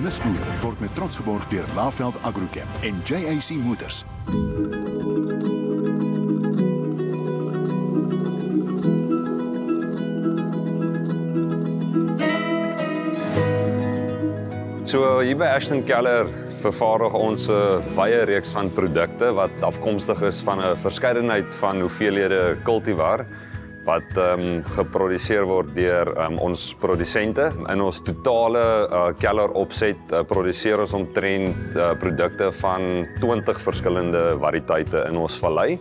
Nuusboere word met trots geborg deur Laveld Agrochem en JAC Motors. So hier by Ashton Keller vervaardig ons 'n wye reeks van produkte wat afkomstig is van 'n verskeidenheid van hoeveelhede kultivar wat geproduseer word deur ons produsente. In ons totale Keller opset produseer ons omtrent produkte van 20 verskillende variëteite in ons vallei.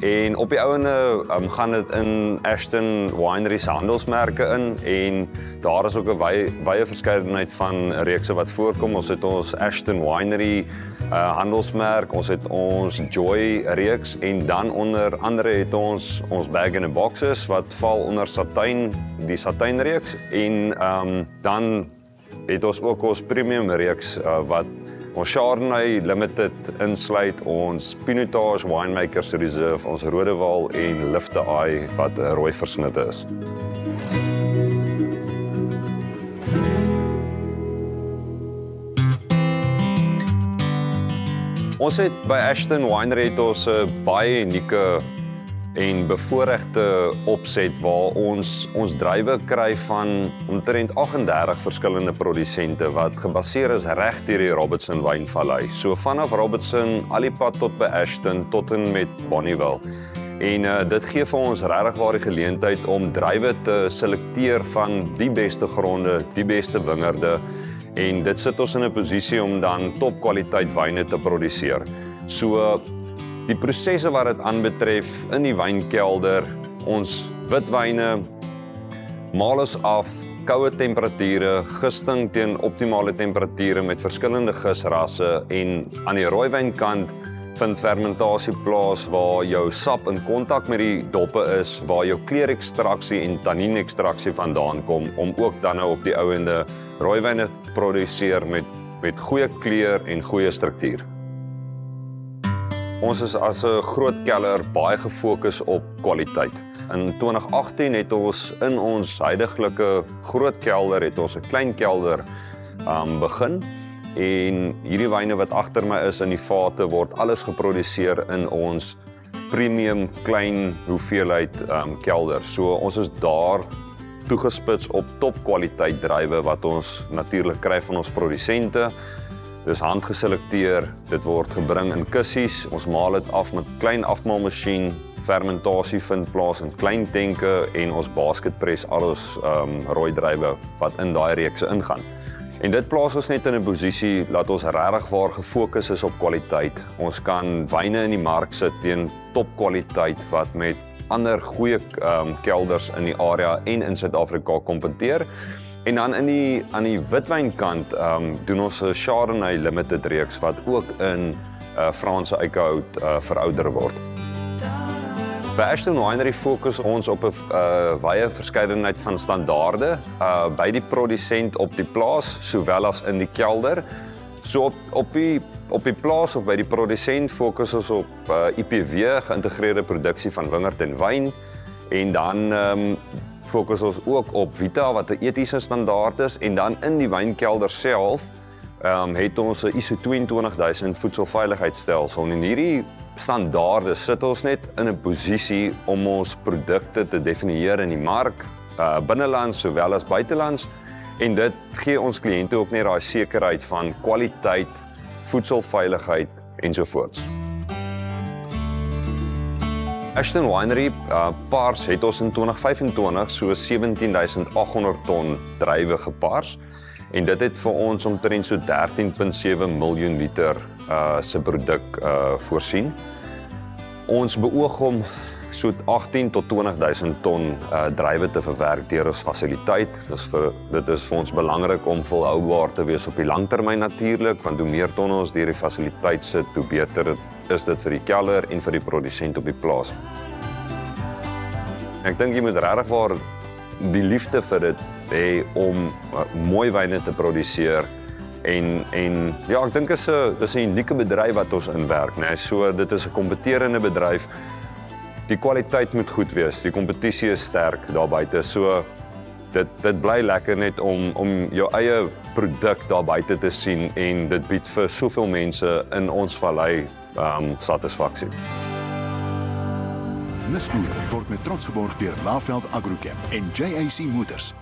En op die ouene gaan dit in Ashton Winery se handelsmerke in en daar is ook 'n wye verskeidenheid van reekse wat voorkom. Ons het ons Ashton Winery handelsmerk, ons het ons Joy reeks en dan onder andere het ons bag in a boxes wat val onder satijn, die satijn reeks en dan het ons ook ons premium reeks wat ons Chardonnay Limited insluit, ons Pinotage Winemakers Reserve, ons Rodewaal en Lifte Eye wat 'n rooi versnitte is. Ons het by Ashton Winery het ons 'n baie unieke en bevoorregte opset waar ons druiwe kry van omtrent 38 verskillende produsente wat gebaseer is reg deur die Robertson Wynvallei. So vanaf Robertson al die pad tot by Ashton tot en met Bonnieville. En dit gee vir ons regtig waar die geleentheid om druiwe te selekteer van die beste gronde, die beste wingerde en dit sit ons in 'n posisie om dan topkwaliteit wyne te produseer. So die prosesse wat dit aanbetref in die wynkelder, ons witwyne maal ons af, koue temperature, gisting teen optimale temperature met verskillende gisrasse en aan die rooiwynkant vind fermentasie plaas waar jou sap in kontak met die doppe is, waar jou kleurekstraksie en tannienekstraksie vandaan kom om ook dan nou op die ouende rooiwyne te produseer met goeie kleur en goeie struktuur. Ons is as 'n groot keller baie gefokus op kwaliteit. In 2018 het ons in ons huidiglike groot kelder het ons 'n klein kelder begin en hierdie wyne wat agter my is in die vate word alles geproduseer in ons premium klein hoeveelheid kelder. So ons is daar toegespits op topkwaliteit druiwe wat ons natuurlik kry van ons produsente. Dis handgeselekteer, dit word gebring in kussies, ons maal dit af met klein afmaalmasjien, fermentasie vind plaas in klein tenke en ons basketpress al ons rooi druiwe wat in daai reekse ingaan. En dit plaas ons net in 'n posisie dat ons regtig waar gefokus is op kwaliteit. Ons kan wyne in die mark sit teen topkwaliteit wat met ander goeie kelders in die area en in Suid-Afrika kompeteer. En dan aan die witwynkant doen ons 'n Chardonnay Limited reeks wat ook in Franse eikehout verouder word. By Ashton Winery fokus ons op 'n wye verskeidenheid van standaarde by die produsent op die plaas sowel as in die kelder. So op die plaas of by die produsent fokus ons op IPW, geïntegreerde produksie van wingerd en wyn en dan fokus ons ook op Vita wat 'n etiese standaard is en dan in die wynkelder self het ons 'n ISO 22000 voedselveiligheidsstelsel en hierdie standaarde sit ons net in 'n posisie om ons produkte te definieer in die mark binnelands sowel as buitelands en dit gee ons kliënte ook net daai sekerheid van kwaliteit, voedselveiligheid ensovoorts. Ashton Winery paars het ons in 2025 so 17.800 ton druiwe gepaars en dit het vir ons omtrent so 13.7 miljoen liter se produk voorsien. Ons beoog om so 18 tot 20.000 ton druiwe te verwerk deur ons fasiliteit. Dit is vir ons belangrik om volhoubaar te wees op die langtermyn natuurlik, want hoe meer tonne ons deur die fasiliteit sit, hoe beter is dit vir die kelder en vir die produsent op die plaas. Ek dink jy moet regtig waar die liefde vir dit hê om mooi wyne te produseer en ja, ek dink dis 'n unieke bedryf wat ons inwerk, né? So dit is 'n kompeterende bedryf. Die kwaliteit moet goed wees, die kompetisie is sterk daar buite. So dit bly lekker net om jou eie produk daar buite te sien en dit bied vir soveel mense in ons vallei satisfaksie. Nisboere word met trots geborg deur Laveld Agrochem en JAC Motors.